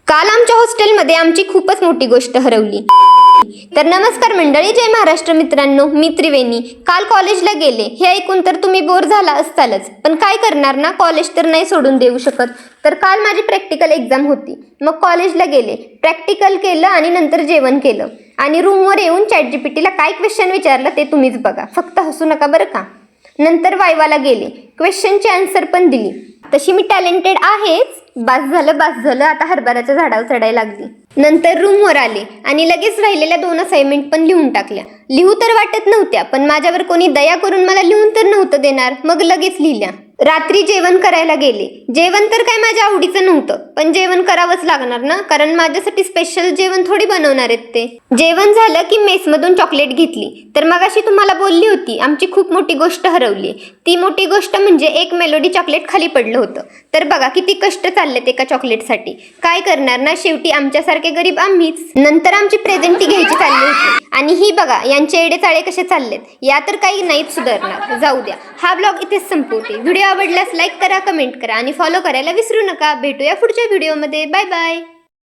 काल आमच्या हॉस्टेलमध्ये आमची खूपच मोठी गोष्ट हरवली। तर नमस्कार मंडळी, जय महाराष्ट्र मित्रांनो, मी त्रिवेणी। काल कॉलेजला गेले हे ऐकून तर तुम्ही बोर झाला असतालच, पण काय करणार ना, कॉलेज तर नाही सोडून देऊ शकत। तर काल माझी प्रॅक्टिकल एक्झाम होती, मग कॉलेजला गेले, प्रॅक्टिकल केलं आणि नंतर जेवण केलं आणि रूमवर येऊन चॅटजीपीटीला काय क्वेश्चन विचारलं ते तुम्हीच बघा, फक्त हसू नका बरं का। नंतर वायवाला गेले, क्वेश्चनची आन्सर पण दिली। तशी मी टॅलेंटेड आहेच, बास झालं, आता हरभऱ्याच्या झाडावर चढायला लागली। नंतर रूमवर आले आणि लगेच राहिलेल्या 2 असाइनमेंट पण लिहून टाकल्या। लिहू तर वाटत नव्हत्या, पण माझ्यावर कोणी दया करून मला लिहून तर नव्हतं देणार, मग लगेच लिहिल्या। रात्री जेवण करायला गेले, जेवण तर काय माझ्या आवडीचं नव्हतं, पण जेवण करावंच लागणार ना, कारण माझ्यासाठी स्पेशल जेवण थोडी बनवणार आहेत ते। जेवण झालं की मेसमधून चॉकलेट घेतली। तर मगाशी तुम्हाला बोलली होती आमची खूप मोठी गोष्ट हरवली, ती मोठी गोष्ट म्हणजे एक मेलोडी चॉकलेट खाली पडलं होतं। तर बघा किती कष्ट चाललेत एका चॉकलेटसाठी, काय करणार ना, शेवटी आमच्यासारखे गरीब आम्हीच। नंतर आमची प्रेझेंटी घ्यायची चालली होती आणि ही बघा यांचे एडे चाळे कसे चाललेत, या तर काही नाहीत सुधारणार, जाऊ द्या। हा ब्लॉग इथेच संपवते। व्हिडिओ आवडल्यास लाईक करा, कमेंट करा आणि फॉलो करायला विसरू नका। भेटूया पुढच्या व्हिडिओमध्ये, बाय बाय।